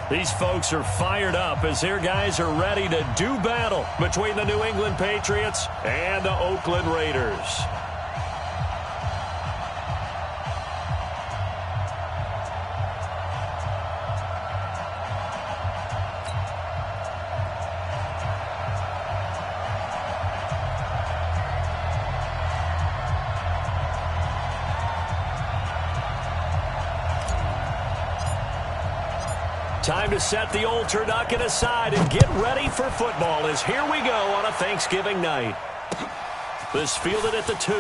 These folks are fired up as their guys are ready to do battle between the New England Patriots and the Oakland Raiders. Time to set the old turducken aside and get ready for football as here we go on a Thanksgiving night. This fielded at the 2.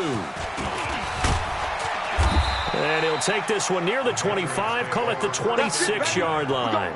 And he'll take this one near the 25, call it the 26-yard line.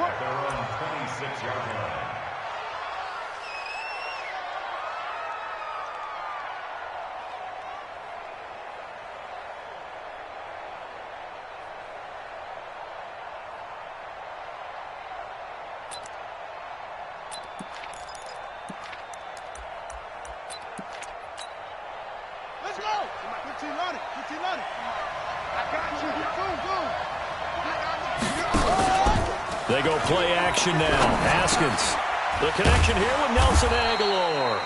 They go play action now. Haskins. The connection here with Nelson Aguilar.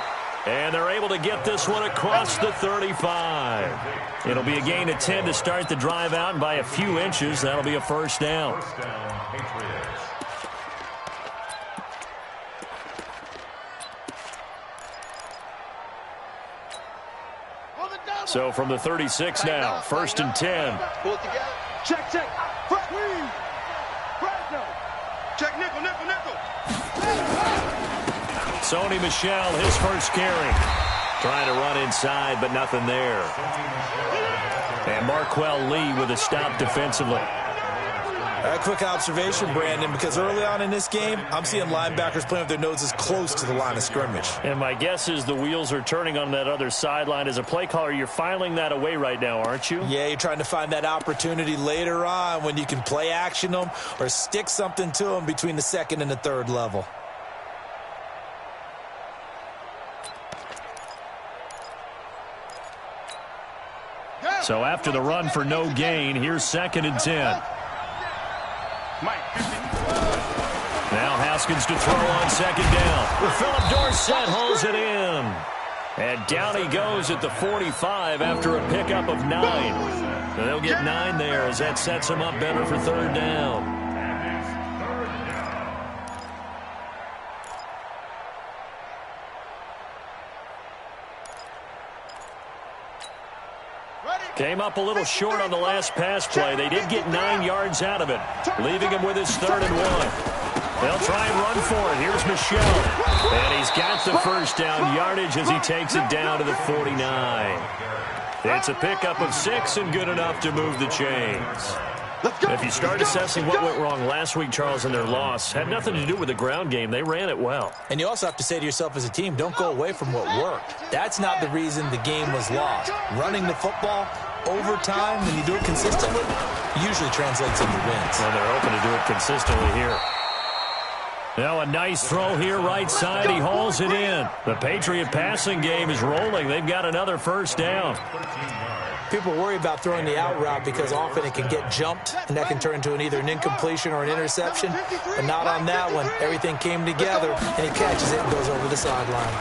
And they're able to get this one across the 35. It'll be a gain of 10 to start the drive out, and by a few inches, that'll be a first down. So from the 36 now, 1st and 10. Pull it together. Check, check. Check, nickel, nickel, nickel. Sony Michel, his first carry. Trying to run inside, but nothing there. And Marquell Lee with a stop defensively. A quick observation, Brandon, because early on in this game, I'm seeing linebackers playing with their noses close to the line of scrimmage. And my guess is the wheels are turning on that other sideline. As a play caller, you're filing that away right now, aren't you? Yeah, you're trying to find that opportunity later on when you can play action them or stick something to them between the 2nd and the 3rd level. So after the run for no gain, here's 2nd and 10. Now Haskins to throw on 2nd down. Philip Dorsett hauls it in. And down he goes at the 45 after a pickup of 9. So they'll get 9 there as that sets him up better for 3rd down. Came up a little short on the last pass play. They did get 9 yards out of it, leaving him with his 3rd and 1. They'll try and run for it. Here's Michel. And he's got the first down yardage as he takes it down to the 49. It's a pickup of 6 and good enough to move the chains. If you start assessing what went wrong last week, Charles, in their loss, had nothing to do with the ground game. They ran it well. And you also have to say to yourself as a team, don't go away from what worked. That's not the reason the game was lost. Running the football over time, when you do it consistently, usually translates into wins. Well, they're hoping to do it consistently here. Now a nice throw here right side. He hauls it in. The Patriot passing game is rolling. They've got another first down. People worry about throwing the out route because often it can get jumped, and that can turn into either an incompletion or an interception. But not on that one. Everything came together, and he catches it and goes over the sideline.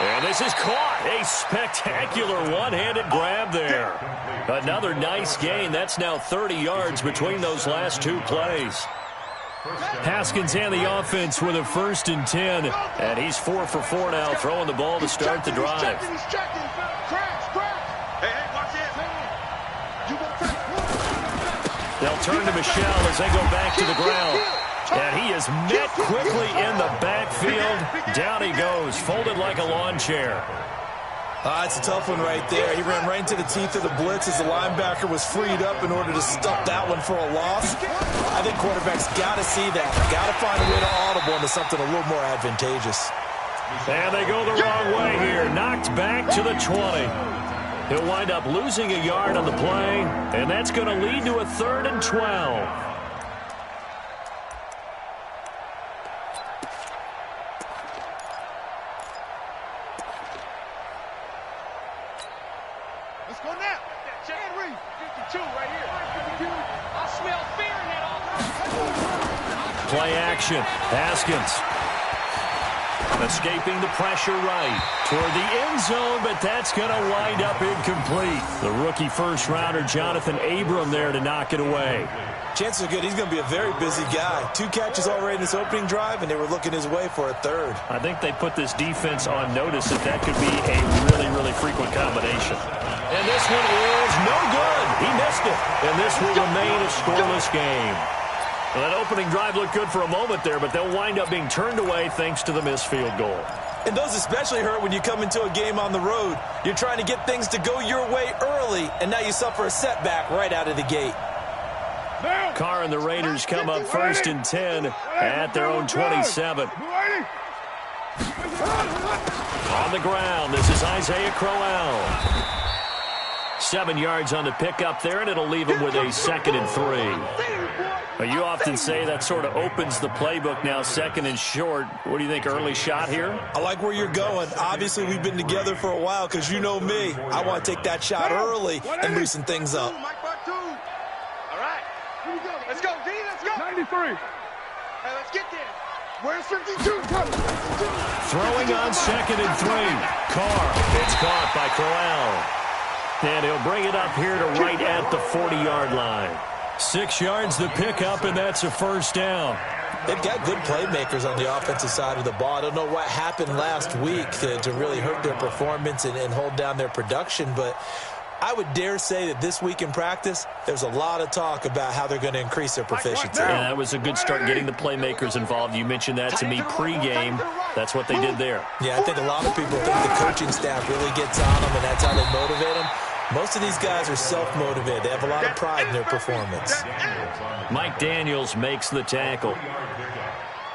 And this is caught. A spectacular one-handed grab there. Another nice gain. That's now 30 yards between those last 2 plays. Haskins and the offense with a 1st and 10. And he's 4 for 4 now, throwing the ball to start the drive. They'll turn to Michel as they go back to the ground. And he is met quickly in the backfield. Down he goes, folded like a lawn chair. It's a tough one right there. He ran right into the teeth of the blitz as the linebacker was freed up in order to stop that one for a loss. I think quarterbacks got to see that. Got to find a way to audible into something a little more advantageous. And they go the wrong way here. Knocked back to the 20. He'll wind up losing a yard on the play, and that's going to lead to a 3rd and 12. Let's go now. Henry, 52 right here. I smell fear in that offense. play action. Haskins escaping the pressure right toward the end zone, but that's going to wind up incomplete. The rookie first-rounder, Jonathan Abram, there to knock it away. Chances are good he's going to be a very busy guy. 2 catches already in this opening drive, and they were looking his way for a third. I think they put this defense on notice that could be a really, really frequent combination. And this one is no good. He missed it. And this will remain a scoreless game. Well, that opening drive looked good for a moment there, but they'll wind up being turned away thanks to the missed field goal. And those especially hurt when you come into a game on the road. You're trying to get things to go your way early, and now you suffer a setback right out of the gate. Carr and the Raiders come up 1st and 10 at their own 27. On the ground, this is Isaiah Crowell. 7 yards on the pickup there, and it'll leave him with a 2nd and 3. You often say that sort of opens the playbook now, 2nd and short. What do you think, early shot here? I like where you're going. Obviously, we've been together for a while because you know me. I want to take that shot early and loosen things up. Let's go, D, let's go. 93. Hey, let's get there. Where's 52 coming? Throwing on 2nd and 3. Carr. It's caught by Crowell. And he'll bring it up here to right at the 40-yard line. 6 yards the pickup, and that's a first down. They've got good playmakers on the offensive side of the ball. I don't know what happened last week to really hurt their performance and hold down their production, but I would dare say that this week in practice, there's a lot of talk about how they're going to increase their proficiency. Yeah, that was a good start getting the playmakers involved. You mentioned that to me pregame. That's what they did there. Yeah, I think a lot of people think the coaching staff really gets on them, and that's how they motivate them. Most of these guys are self-motivated. They have a lot of pride in their performance. Mike Daniels makes the tackle.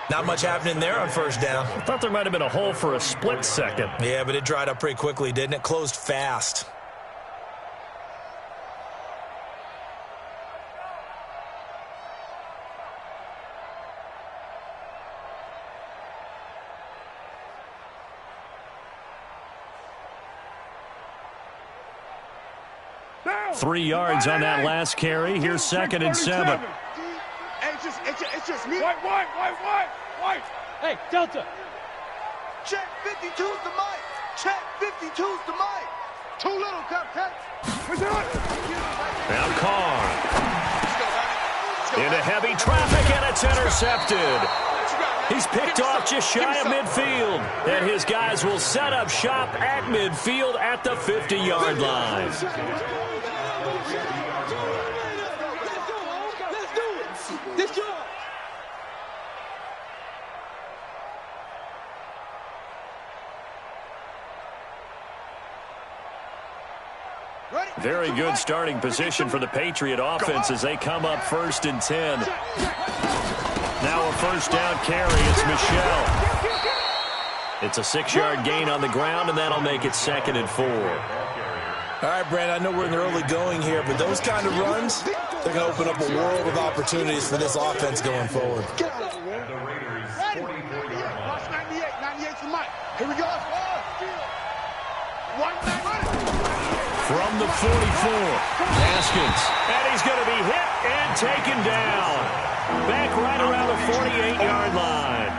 Not much happening there on first down. I thought there might have been a hole for a split second. Yeah, but it dried up pretty quickly, didn't it? Closed fast. Down. 3 yards on that last carry. Here's 2nd and 7. It's just me. White. Hey, Delta. Check 52's the mic. Check 52's the mic. Too little, Captain. We're doing it. Now Carr. Into heavy traffic, and it's intercepted. He's picked off just shy of midfield. And his guys will set up shop at midfield at the 50-yard line. Let's do it. Very good starting position for the Patriot offense as they come up 1st and 10. Now a first down carry. It's Michel. It's a 6-yard gain on the ground, and that'll make it 2nd and 4. All right, Brandon, I know we're in the early going here, but those kind of runs, they're going to open up a world of opportunities for this offense going forward. Ready? Watch 98. 98's the mic. Here we go. From the 44, Haskins. And he's going to be hit and taken down. Back right around the 48-yard line.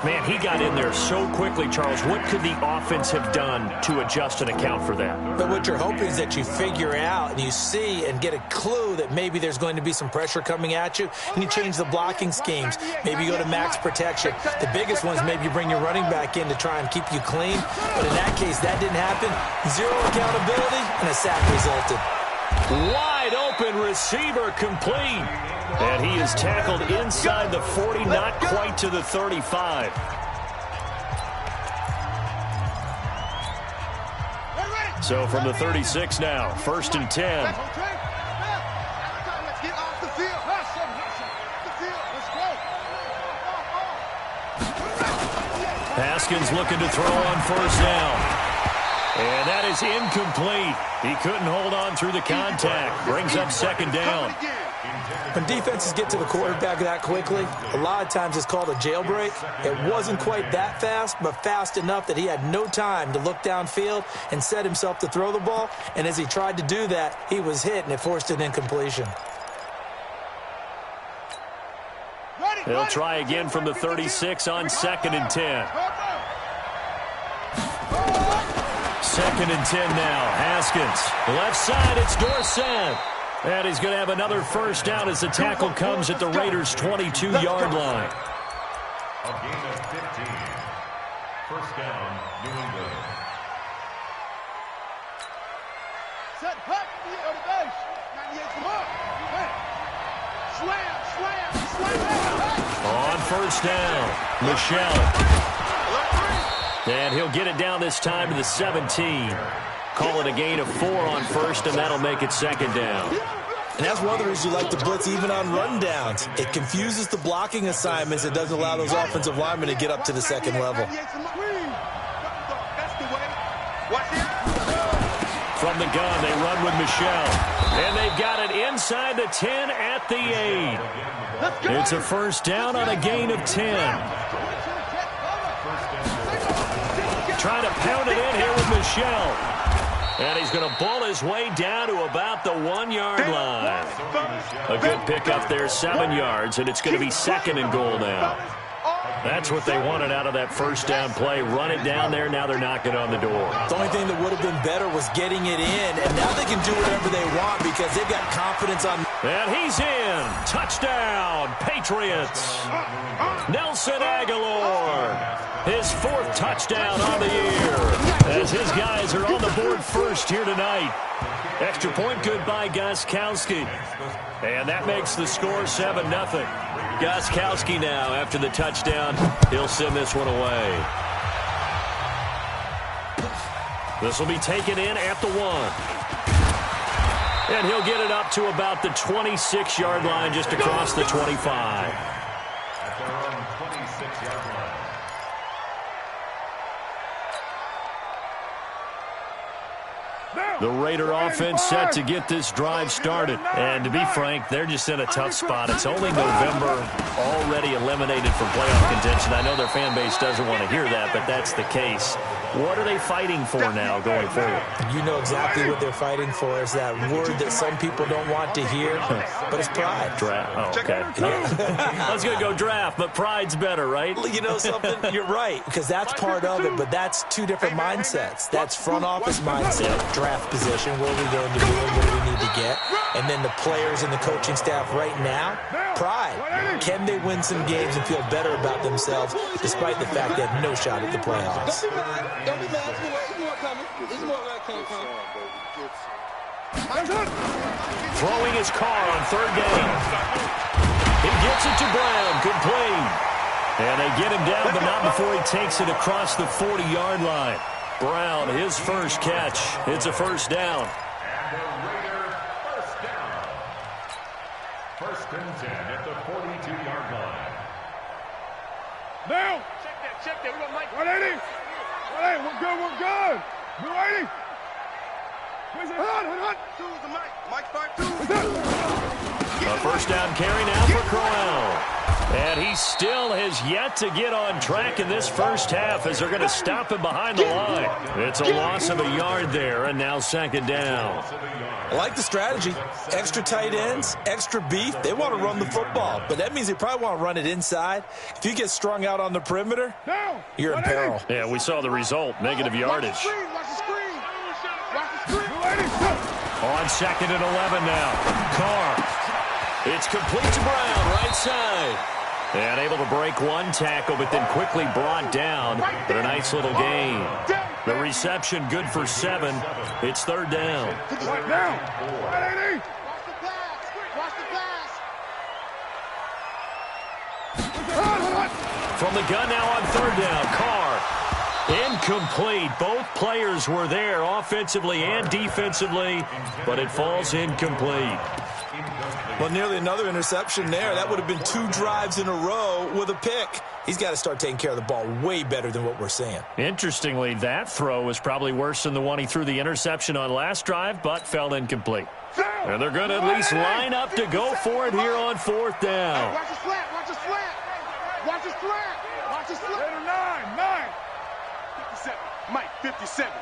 Man, he got in there so quickly, Charles. What could the offense have done to adjust and account for that? But what you're hoping is that you figure out and you see and get a clue that maybe there's going to be some pressure coming at you, and you change the blocking schemes. Maybe you go to max protection. The biggest one is maybe you bring your running back in to try and keep you clean. But in that case, that didn't happen. 0 accountability, and a sack resulted. Wide open receiver complete. And he is tackled inside the 40, not quite to the 35. So from the 36 now, 1st and 10. Let's get off the field. Haskins looking to throw on 1st down. And that is incomplete. He couldn't hold on through the contact. Brings up 2nd down. When defenses get to the quarterback that quickly, a lot of times it's called a jailbreak. It wasn't quite that fast, but fast enough that he had no time to look downfield and set himself to throw the ball. And as he tried to do that, he was hit, and it forced an incompletion. Ready? They'll try again from the 36 on 2nd and 10. 2nd and 10 now. Haskins. Left side, it's Dorsett. And he's going to have another first down as the tackle comes at the Raiders' 22-yard line. A gain of 15. First down, New England. Set back to the base. 98, come on. Slam. On first down, Michelle. And he'll get it down this time to the 17. Call it a gain of 4 on first, and that'll make it 2nd down. And that's one of the reasons you like to blitz even on rundowns. It confuses the blocking assignments. It doesn't allow those offensive linemen to get up to the second level. From the gun, they run with Michelle. And they've got it inside the 10 at the 8. It's a first down on a gain of 10. Trying to pound it in here with Michelle. And he's going to ball his way down to about the 1-yard line. A good pickup there, 7 yards, and it's going to be 2nd and goal now. That's what they wanted out of that first down play. Run it down there. Now they're knocking on the door. The only thing that would have been better was getting it in, and now they can do whatever they want because they've got confidence on. And he's in. Touchdown, Patriots. Nelson Aguilar. His 4th touchdown on the year. As his guys are on the board first here tonight. Extra point good by Gostkowski. And that makes the score 7-0. Gostkowski now, after the touchdown, he'll send this one away. This will be taken in at the 1. And he'll get it up to about the 26-yard line, just across the 25. At their own 26-yard line. The Raider offense set to get this drive started. And to be frank, they're just in a tough spot. It's only November, already eliminated from playoff contention. I know their fan base doesn't want to hear that, but that's the case. What are they fighting for now going forward? You know exactly what they're fighting for. Is that word that some people don't want to hear, but it's pride. Draft. Oh, okay. I was going to go draft, but pride's better, right? You know something? You're right, because that's part of it, but that's two different mindsets. That's front office mindset, draft position, where are we going to be, what do we need to get? And then the players and the coaching staff right now, pride. Can they win some games and feel better about themselves despite the fact they have no shot at the playoffs? Don't be mad. He's more coming. He's more coming. Throwing his car on 3rd down. He gets it to Brown. Complete. And they get him down, but not before he takes it across the 40-yard line. Brown, his first catch. It's a first down. And the Raiders first down. 1st and 10 at the 42-yard line. Now. Check that. We got Mike. 180. 180. We're good. 180. Where's it? Hot. Two is the Mike. Mike start 2. A first down carry now for Crowell. And he still has yet to get on track in this first half as they're going to stop him behind the line. It's a loss of a yard there, and now 2nd down. I like the strategy. Extra tight ends, extra beef. They want to run the football, but that means they probably want to run it inside. If you get strung out on the perimeter, you're in peril. Yeah, we saw the result, negative yardage. Watch the screen. On 2nd and 11 now. Carr. It's complete to Brown, right side. And able to break one tackle, but then quickly brought down. But a nice little gain. The reception good for 7. It's 3rd down. Watch the pass. Watch the pass. From the gun now on 3rd down. Carr. Incomplete. Both players were there offensively and defensively, but it falls incomplete. Well, nearly another interception there. That would have been 2 drives in a row with a pick. He's got to start taking care of the ball way better than what we're seeing. Interestingly, that throw was probably worse than the one he threw the interception on last drive, but fell incomplete. And they're going to at least line up to go for it here on 4th down. Watch the slant. Watch the slant. Watch the slant. Watch the slant. 9. 57. Mike, 57.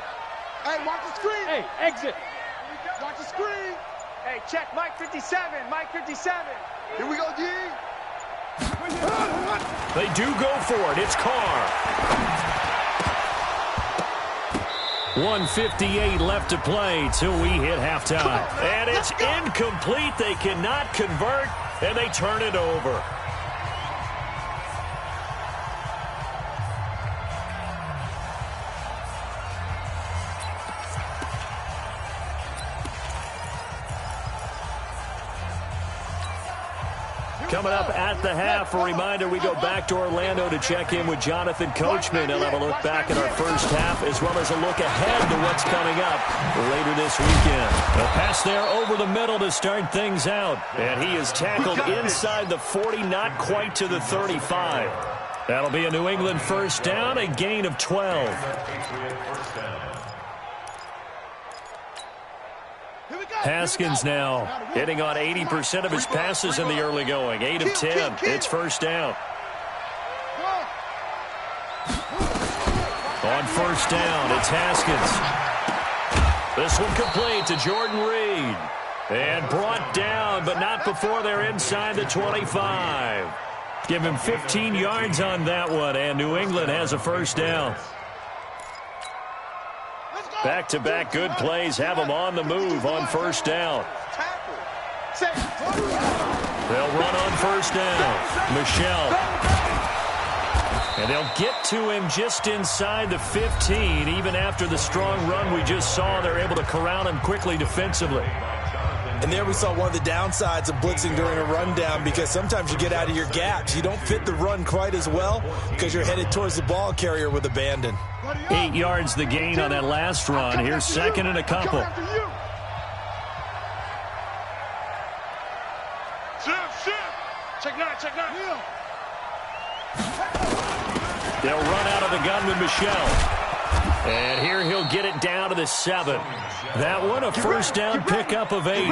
Hey, watch the screen. Hey, exit. Watch the screen. Hey, check Mike 57. Mike 57. Here we go, D. They do go for it. It's Carr. 1:58 left to play till we hit halftime. And it's incomplete. They cannot convert, and they turn it over. Coming up at the half, a reminder, we go back to Orlando to check in with Jonathan Coachman. He'll have a look back at our first half as well as a look ahead to what's coming up later this weekend. A pass there over the middle to start things out. And he is tackled inside the 40, not quite to the 35. That'll be a New England first down, a gain of 12. Haskins now hitting on 80% of his passes in the early going. 8 of 10. It's first down. On first down, it's Haskins. This one complete to Jordan Reed. And brought down, but not before they're inside the 25. Give him 15 yards on that one, and New England has a first down. Back-to-back good plays have them on the move on first down. They'll run on first down. Michelle. And they'll get to him just inside the 15. Even after the strong run we just saw, they're able to corral him quickly defensively. And there we saw one of the downsides of blitzing during a rundown, because sometimes you get out of your gaps. You don't fit the run quite as well because you're headed towards the ball carrier with abandon. 8 yards the gain on that last run. Here's second and a couple. Check nine. They'll run out of the gun with Michelle. And here he'll get it down to the 7. That one a first down pickup of 8.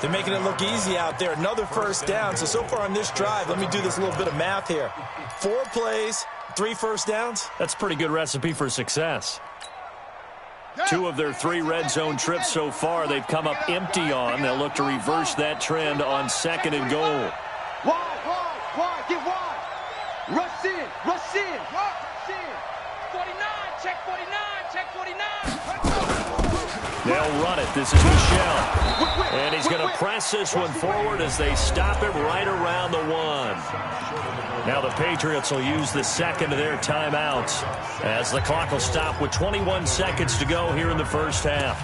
They're making it look easy out there. Another first down. So far on this drive, let me do this little bit of math here. 4 plays, 3 first downs. That's a pretty good recipe for success. 2 of their 3 red zone trips so far they've come up empty on. They'll look to reverse that trend on second and goal. Wide, get wide. Rush in. 49, check 49. They'll run it. This is Michelle. And he's going to press this one forward as they stop him right around the 1. Now the Patriots will use the second of their timeouts as the clock will stop with 21 seconds to go here in the first half.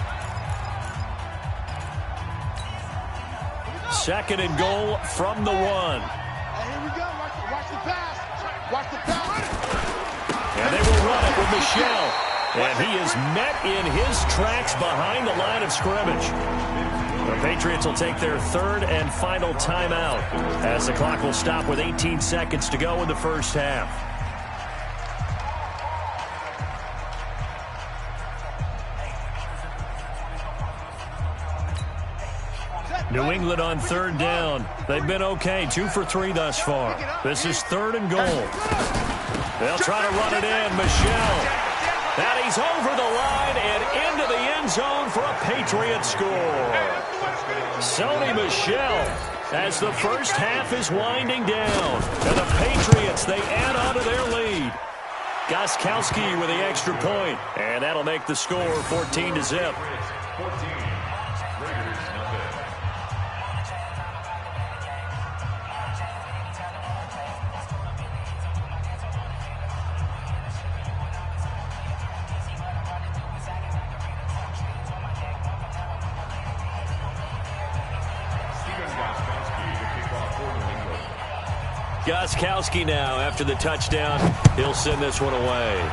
Second and goal from the 1. Here we go. Watch the pass. And they will run it with Michelle. And he is met in his tracks behind the line of scrimmage. The Patriots will take their third and final timeout as the clock will stop with 18 seconds to go in the first half. New England on third down. They've been okay, 2 for 3 thus far. This is third and goal. They'll try to run it in. Michelle. And he's over the line and into the end zone for a Patriot score. Sony Michel as the first half is winding down. And the Patriots, they add on to their lead. Gostkowski with the extra point. And that'll make the score 14-0. Gostkowski now after the touchdown. He'll send this one away.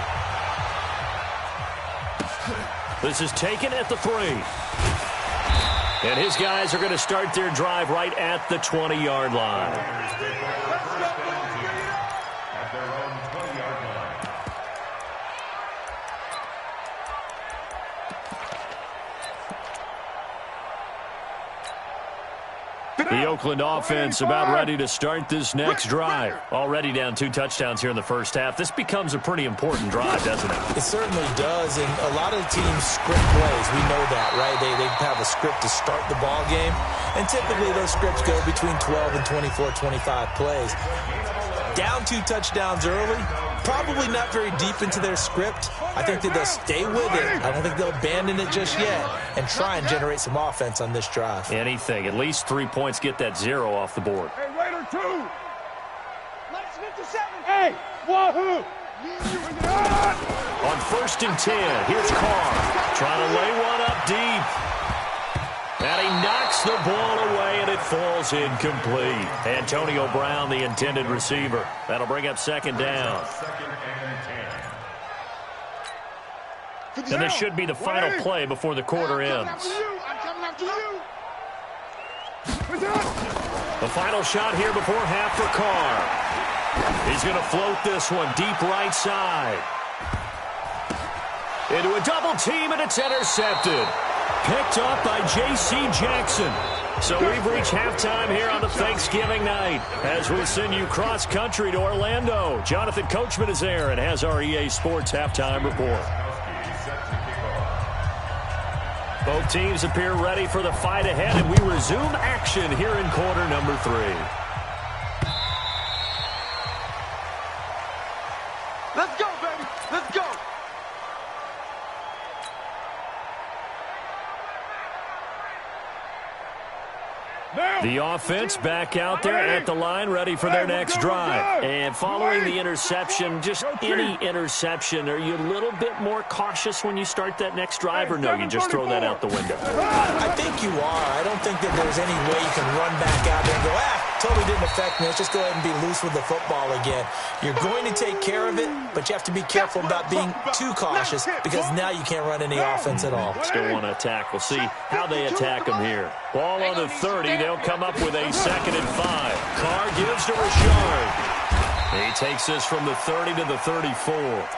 This is taken at the 3. And his guys are going to start their drive right at the 20-yard line. The Oakland offense about ready to start this next drive. Already down 2 touchdowns here in the first half. This becomes a pretty important drive, doesn't it? It certainly does, and a lot of teams script plays. We know that, right? They have a script to start the ball game, and typically those scripts go between 12 and 24, 25 plays. down 2 touchdowns early, probably not very deep into their script. I think that they'll stay with it. I don't think they'll abandon it just yet and try and generate some offense on this drive. Anything. At least 3 points, get that 0 off the board. Hey, Raider 2. Let's 57. Hey, wahoo. On 1st and 10, here's Carr. Trying to lay one up deep. And he knocks the ball away, and it falls incomplete. Antonio Brown, the intended receiver. That'll bring up 2nd down. And this should be the final play before the quarter ends. I'm coming after you. The final shot here before half for Carr. He's going to float this one deep right side. Into a double team, and it's intercepted. Picked up by J.C. Jackson. So we've reached halftime here on the Thanksgiving night as we send you cross-country to Orlando. Jonathan Coachman is there and has our EA Sports halftime report. Both teams appear ready for the fight ahead, and we resume action here in quarter number 3. Let's go, baby. Let's go. The offense back out there at the line, ready for their next drive. And following the interception, just any interception, are you a little bit more cautious when you start that next drive, or no, you just throw that out the window? I think you are. I don't think that there's any way you can run back out there and go, totally didn't affect me. Let's just go ahead and be loose with the football again. You're going to take care of it, but you have to be careful about being too cautious because now you can't run any offense at all. Still want to attack. We'll see how they attack them here. Ball on the 30. They'll come up with a 2nd and 5. Carr gives to Richard. He takes this from the 30 to the 34.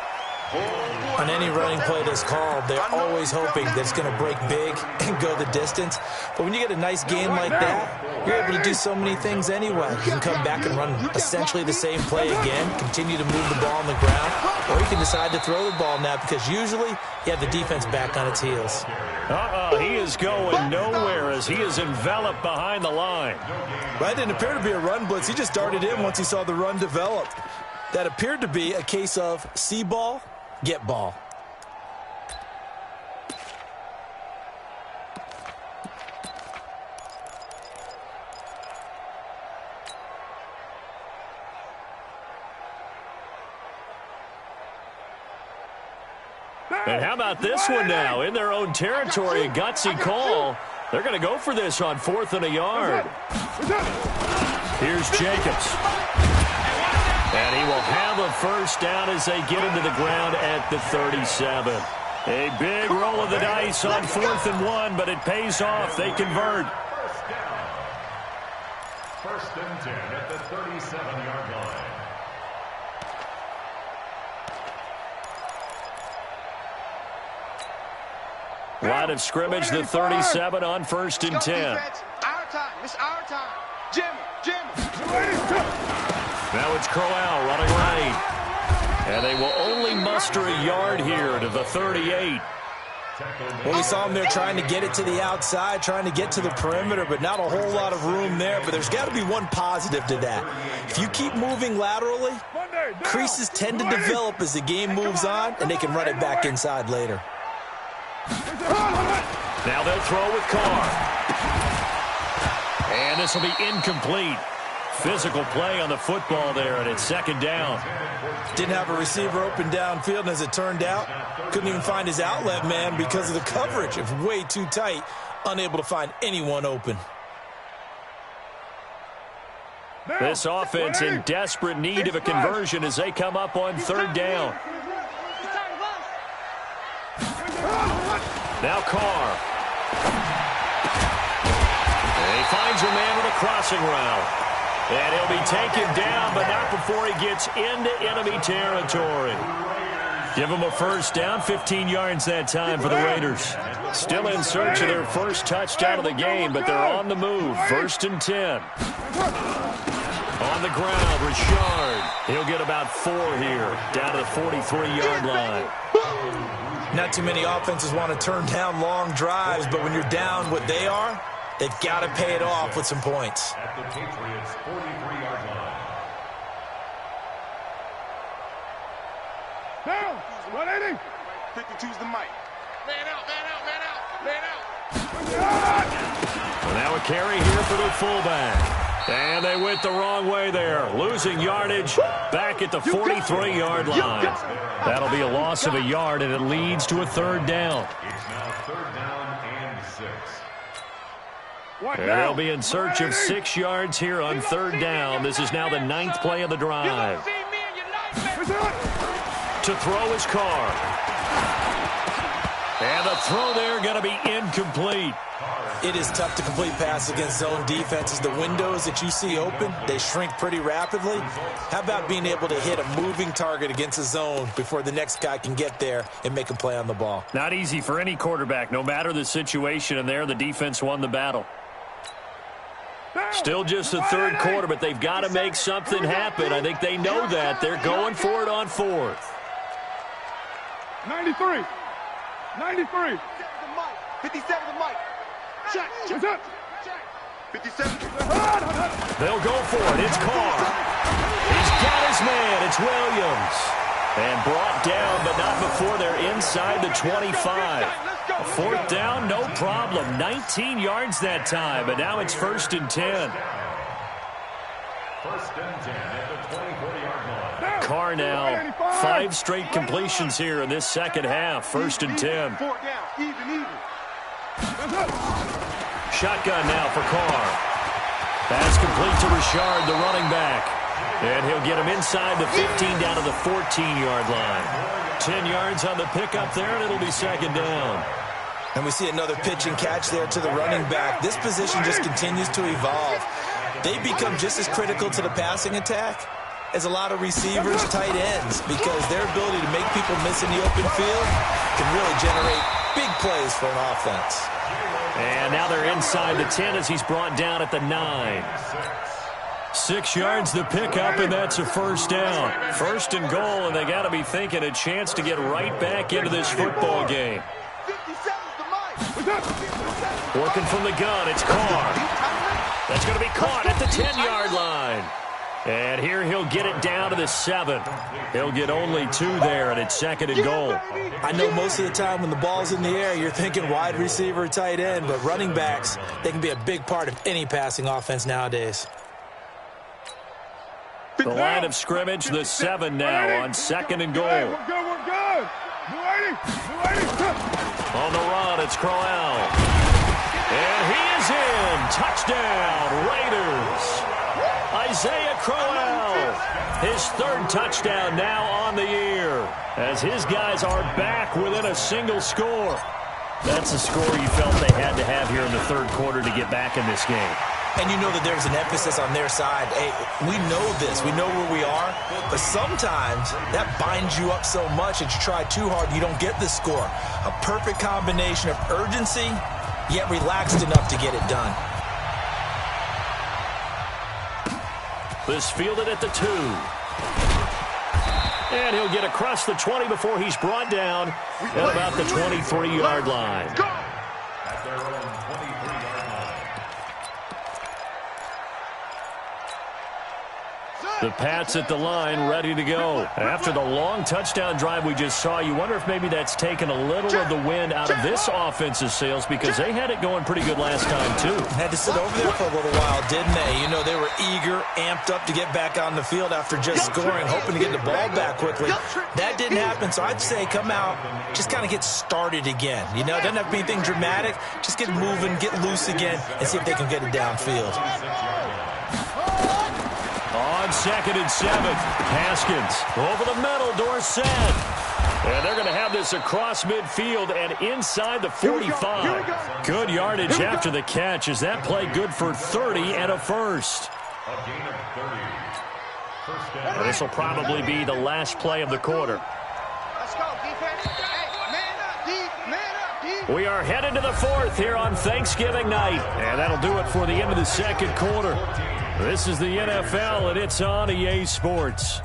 On any running play that's called, they're always hoping that it's going to break big and go the distance. But when you get a nice game like that, you're able to do so many things anyway. You can come back and run essentially the same play again, continue to move the ball on the ground, or you can decide to throw the ball now because usually you have the defense back on its heels. He is going nowhere as he is enveloped behind the line. That didn't appear to be a run blitz. He just darted in once he saw the run develop. That appeared to be a case of see ball, get ball. And how about this one now? In their own territory, a gutsy call. They're going to go for this on 4th and a yard. Here's Jacobs. And he will have a 1st down as they get into the ground at the 37. A big roll of the dice on 4th and 1, but it pays off. They convert. 1st and 10 at the 37-yard line. Line of scrimmage, the 37 on 1st and 10. Our time. It's our time. Jimmy. Now it's Crowell running right. And they will only muster a yard here to the 38. Well, we saw them there trying to get it to the outside, trying to get to the perimeter, but not a whole lot of room there. But there's got to be one positive to that. If you keep moving laterally, creases tend to develop as the game moves on, and they can run it back inside later. Now they'll throw with Carr. And this will be incomplete. Physical play on the football there, and it's 2nd down. Didn't have a receiver open downfield, and as it turned out, couldn't even find his outlet man because of the coverage. It's way too tight, unable to find anyone open. This offense in desperate need of a conversion as they come up on 3rd down. Now Carr. And he finds a man with a crossing route. And he'll be taken down, but not before he gets into enemy territory. Give him a 1st down, 15 yards that time for the Raiders. Still in search of their 1st touchdown of the game, but they're on the move. 1st and 10. On the ground, Richard. He'll get about 4 here, down to the 43-yard line. Not too many offenses want to turn down long drives, but when you're down what they are, they've got to pay it off with some points. At the Patriots' 43-yard line. Down. 180. 52's the mic. Man out, man out, man out, man out. Well, now a carry here for the fullback. And they went the wrong way there. Losing yardage back at the 43-yard line. That'll be a loss of a yard, and it leads to a third down. It's now third down and 6. And they'll be in search of 6 yards here on third down. This is now the 9th play of the drive. To throw his Carr. And the throw there going to be incomplete. It is tough to complete passes against zone defenses. The windows that you see open, they shrink pretty rapidly. How about being able to hit a moving target against a zone before the next guy can get there and make a play on the ball? Not easy for any quarterback, no matter the situation. And there, the defense won the battle. Still just the third quarter, but they've got to make something happen. I think they know that. They're going for it on fourth. 93. 93. 57 the mic. Check. What's up? 57. They'll go for it. It's Carr. He's got his man. It's Williams. And brought down, but not before they're inside the 25. A fourth down, no problem. 19 yards that time, but now it's 1st and 10. 1st and 10 at the 24-yard line. Carr now, 5 straight completions here in this second half. 1st and 10. 4 down. Even. Shotgun now for Carr. Pass complete to Richard, the running back. And he'll get him inside the 15 down to the 14-yard line. 10 yards on the pickup there, and it'll be 2nd down. And we see another pitch and catch there to the running back. This position just continues to evolve. They become just as critical to the passing attack as a lot of receivers, tight ends, because their ability to make people miss in the open field can really generate big plays for an offense. And now they're inside the 10 as he's brought down at the 9. 6 yards the pickup, and that's a 1st down. 1st and goal, and they got to be thinking a chance to get right back into this football game. 57's the mic. Working from the gun, it's Carr. That's going to be caught at the 10-yard line. And here he'll get it down to the 7. He'll get only 2 there, and it's 2nd and goal. I know most of the time when the ball's in the air, you're thinking wide receiver, tight end, but running backs, they can be a big part of any passing offense nowadays. The line of scrimmage, the 7 now on 2nd and goal. We're good. On the run, it's Crowell. And he is in. Touchdown, Raiders. Isaiah Crowell, his 3rd touchdown now on the year, as his guys are back within a single score. That's a score you felt they had to have here in the 3rd quarter to get back in this game. And you know that there's an emphasis on their side. Hey, we know this. We know where we are. But sometimes that binds you up so much that you try too hard, you don't get the score. A perfect combination of urgency, yet relaxed enough to get it done. This fielded at the 2. And he'll get across the 20 before he's brought down at about the 23-yard line. At their own 23-yard line. The Pats at the line, ready to go. After the long touchdown drive we just saw, you wonder if maybe that's taken a little of the wind out of this offense's sails, because they had it going pretty good last time, too. Had to sit over there for a little while, didn't they? You know, they were eager, amped up to get back on the field after just scoring, hoping to get the ball back quickly. That didn't happen, so I'd say come out, just kind of get started again. You know, it doesn't have to be anything dramatic. Just get moving, get loose again, and see if they can get it downfield. On 2nd and 7, Haskins over the middle, Dorsett. And they're going to have this across midfield and inside the 45. Good yardage after the catch. Is that play good for 30 and a 1st? A gain of 30. First down. This will probably be the last play of the quarter. Let's go, defense. Hey, man up, D. We are headed to the 4th here on Thanksgiving night. And that'll do it for the end of the 2nd quarter. This is the NFL, and it's on EA Sports.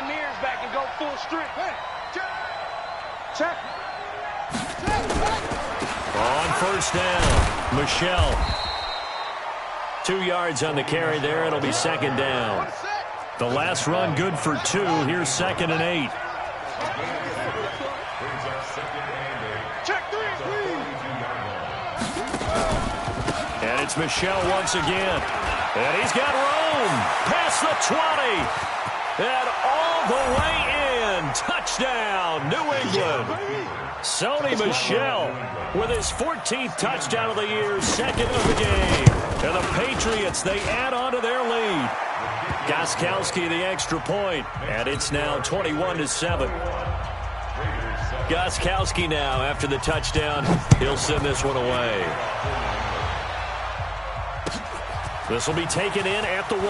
them ears back and go full strength. Check. On first down, Michelle. 2 yards on the carry there. It'll be second down. The last run good for 2. Here's 2nd and 8. Check 3, please. And it's Michelle once again. And he's got room. Past the 20. And all the way in. Touchdown, New England. Sony Michel with his 14th touchdown of the year, 2nd of the game. And the Patriots, they add on to their lead. Gostkowski the extra point, and it's now 21-7. Gostkowski now, after the touchdown, he'll send this one away. This will be taken in at the 1.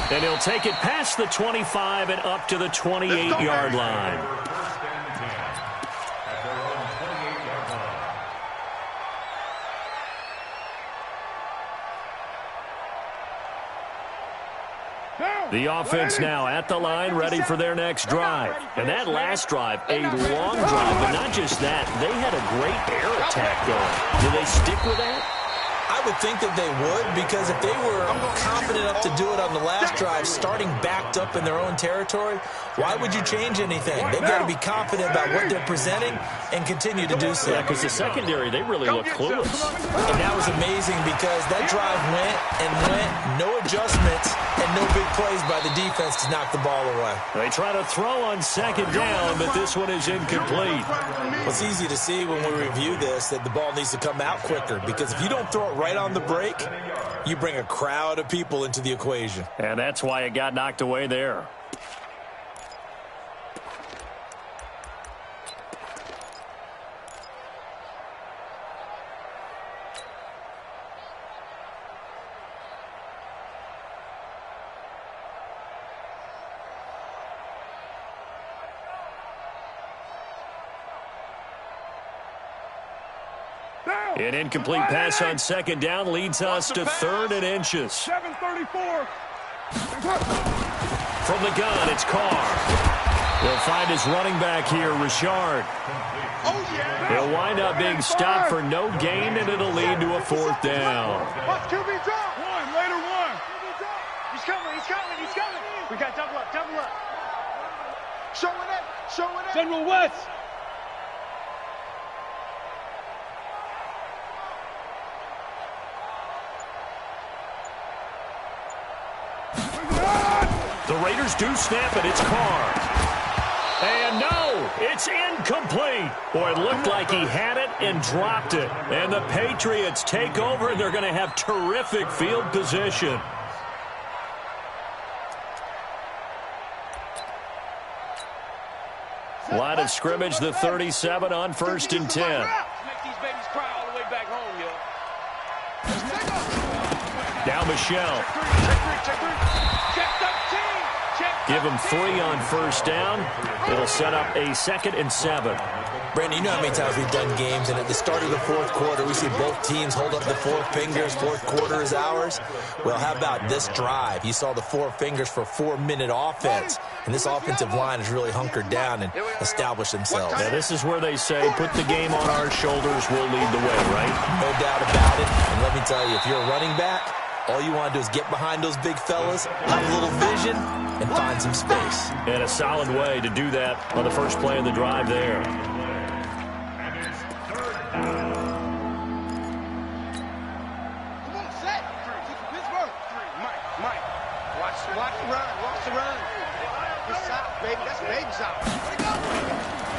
And he'll take it past the 25 and up to the 28-yard line. The offense now at the line, ready for their next drive. And that last drive, a long drive, but not just that. They had a great air attack going. Do they stick with that? I would think that they would, because if they were confident enough to do it on the last drive, starting backed up in their own territory, why would you change anything? They've got to be confident about what they're presenting and continue to do so. Yeah, because the secondary, they really look clueless. And that was amazing because that drive went and went, no adjustments, and no big plays by the defense to knock the ball away. They try to throw on second down, but this one is incomplete. Well, it's easy to see when we review this that the ball needs to come out quicker, because if you don't throw it right on the break, you bring a crowd of people into the equation. And that's why it got knocked away there. An incomplete pass on second down leads us to 3rd and inches. 7:34. From the gun, it's Carr. He'll find his running back here, Richard. He'll wind up being stopped for no gain, and it'll lead to a 4th down. Watch QB drop. Later one. He's coming. We got double up. Showing it. General West. The Raiders do snap it. It's Carr. And no, it's incomplete. Boy, it looked like he had it and dropped it. And the Patriots take over, and they're going to have terrific field position. Line of scrimmage, the 37 on 1st and 10. Make these babies cry all the way back home, yo. Now Michelle. Check 13. Give him 3 on first down. It'll set up a 2nd and 7. Brandon, you know how many times we've done games, and at the start of the 4th quarter, we see both teams hold up the 4 fingers. 4th quarter is ours. Well, how about this drive? You saw the 4 fingers for 4-minute offense, and this offensive line has really hunkered down and established themselves. Now, this is where they say, put the game on our shoulders, we'll lead the way, right? No doubt about it. And let me tell you, if you're a running back, all you want to do is get behind those big fellas, have a little vision, and find some space. And a solid way to do that on the first play of the drive there.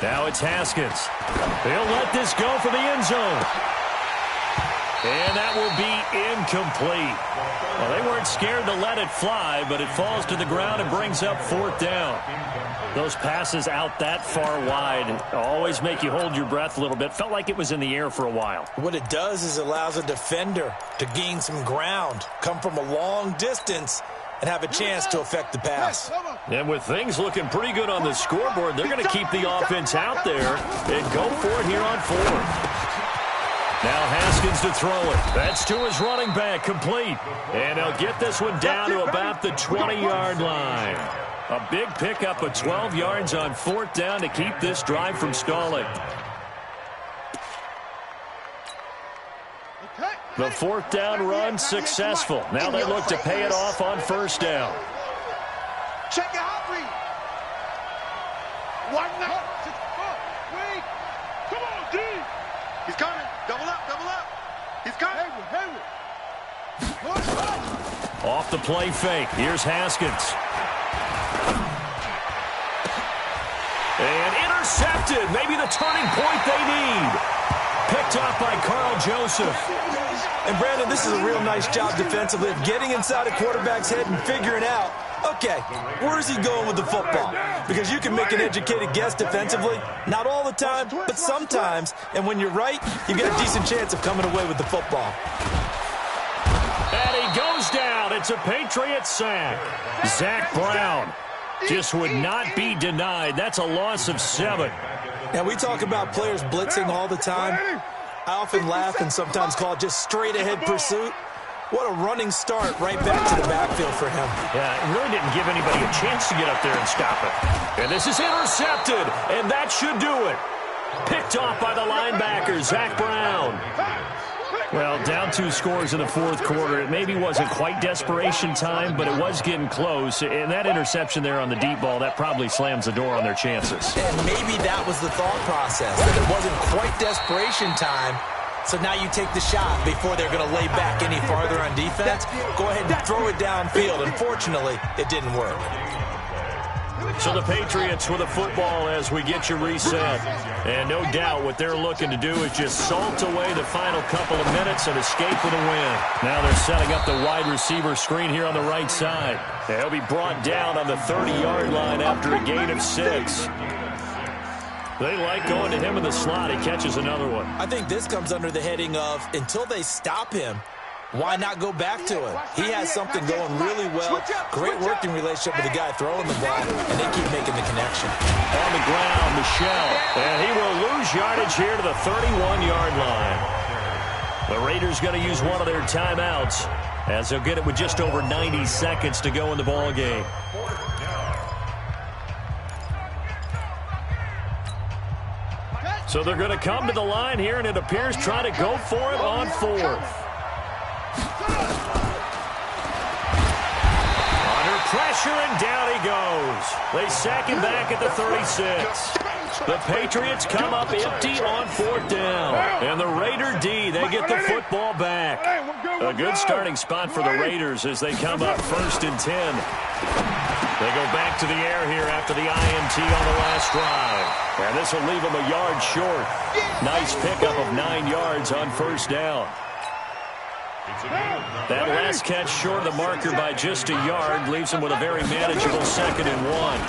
Now it's Haskins. He'll let this go for the end zone. And that will be incomplete. Well, they weren't scared to let it fly, but it falls to the ground and brings up 4th down. Those passes out that far wide always make you hold your breath a little bit. Felt like it was in the air for a while. What it does is it allows a defender to gain some ground, come from a long distance, and have a chance to affect the pass. And with things looking pretty good on the scoreboard, they're going to keep the offense out there and go for it here on 4th. Now Haskins to throw it. That's to his running back, complete. And they'll get this one down to about the 20-yard line. A big pickup of 12 yards on 4th down to keep this drive from stalling. The 4th down run successful. Now they look to pay it off on 1st down. Check your hot read. One now. Wait. Come on, D. He's coming. Double up, double up. He's coming. Off the play fake. Here's Haskins. And intercepted. Maybe the turning point they need. Picked up by Carl Joseph. And Brandon, this is a real nice job defensively of getting inside a quarterback's head and figuring out, okay, where's he going with the football? Because you can make an educated guess defensively. Not all the time, but sometimes. And when you're right, you've got a decent chance of coming away with the football. And he goes down. It's a Patriot sack. Zach Brown just would not be denied. That's a loss of 7. Now, we talk about players blitzing all the time. I often laugh and sometimes call it just straight-ahead pursuit. What a running start right back to the backfield for him. Yeah, it really didn't give anybody a chance to get up there and stop it. And this is intercepted, and that should do it. Picked off by the linebacker, Zach Brown. Well, down 2 scores in the 4th quarter. It maybe wasn't quite desperation time, but it was getting close. And that interception there on the deep ball, that probably slams the door on their chances. And maybe that was the thought process, that it wasn't quite desperation time. So now you take the shot before they're going to lay back any farther on defense. Go ahead and throw it downfield. Unfortunately, it didn't work. So the Patriots with a football as we get you reset. And no doubt what they're looking to do is just salt away the final couple of minutes and escape with a win. Now they're setting up the wide receiver screen here on the right side. They'll be brought down on the 30-yard line after a gain of 6. They like going to him in the slot. He catches another one. I think this comes under the heading of, until they stop him, why not go back to him? He has something going really well. Great working relationship with the guy throwing the ball, and they keep making the connection. On the ground, Michel. And he will lose yardage here to the 31-yard line. The Raiders going to use one of their timeouts as they'll get it with just over 90 seconds to go in the ball game. So they're going to come to the line here, and it appears trying to go for it on 4th. Under pressure, and down he goes. They sack him back at the 36. The Patriots come up empty on 4th down. And the Raider D, they get the football back. A good starting spot for the Raiders as they come up 1st and 10. They go back to the air here after the INT on the last drive. And this will leave them a yard short. Nice pickup of 9 yards on 1st down. That last catch short of the marker by just a yard leaves him with a very manageable 2nd and 1.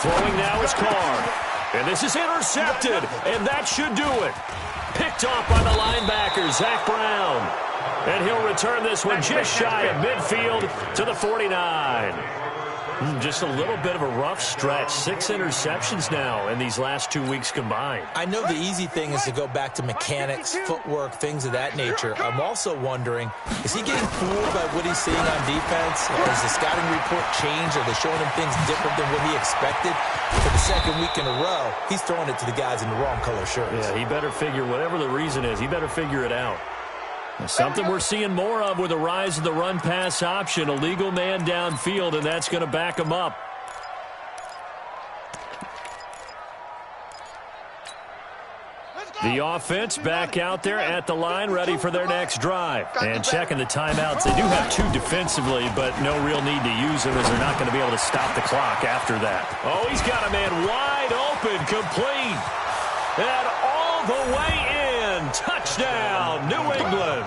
Throwing now is Carr. And this is intercepted, and that should do it. Picked off by the linebacker, Zach Brown. And he'll return this one just shy of midfield to the 49. Just a little bit of a rough stretch. 6 interceptions now in these last 2 weeks combined. I know the easy thing is to go back to mechanics, footwork, things of that nature. I'm also wondering, is he getting fooled by what he's seeing on defense? Has the scouting report changed? Are they showing him things different than what he expected? For the 2nd week in a row, he's throwing it to the guys in the wrong color shirts. Yeah, he better figure, whatever the reason is, he better figure it out. Something we're seeing more of with the rise of the run-pass option. A legal man downfield, and that's going to back him up. The offense back out there at the line, ready for their next drive. And checking the timeouts. They do have 2 defensively, but no real need to use them as they're not going to be able to stop the clock after that. Oh, he's got a man wide open, complete. And all the way in. Touchdown, New England.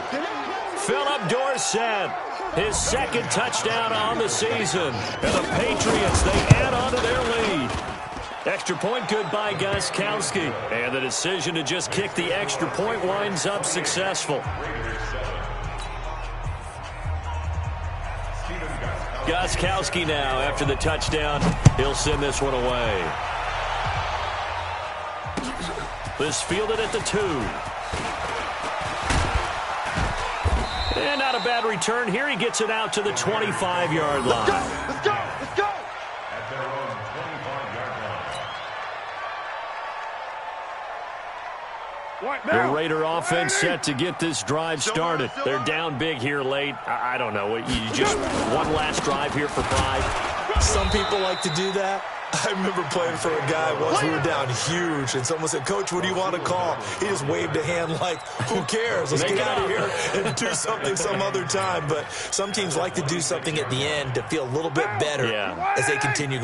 Philip Dorsett, his 2nd touchdown on the season. And the Patriots, they add on to their lead. Extra point good by Gostkowski. And the decision to just kick the extra point winds up successful. Gostkowski now, after the touchdown, he'll send this one away. This fielded at the 2. bad return here. He gets it out to the 25-yard line. Let's go! Let's go! At their own 25-yard line. The Raider offense set to get this drive started. They're down big here late. I don't know. You just one last drive here for pride. Some people like to do that. I remember playing for a guy once. We were down huge, and someone said, "Coach, what do you want to call?" He just waved a hand like, "Who cares? Let's get out of here and do something some other time." But some teams like to do something at the end to feel a little bit better as they continue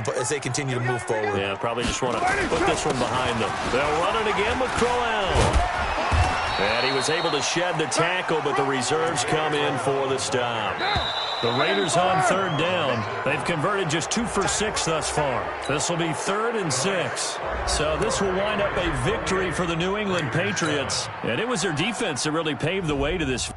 to move forward. Yeah, probably just want to put this one behind them. They'll run it again with Crowell. And he was able to shed the tackle, but the reserves come in for the stop. The Raiders on third down. They've converted just 2 for 6 thus far. This will be 3rd and 6. So this will wind up a victory for the New England Patriots. And it was their defense that really paved the way to this.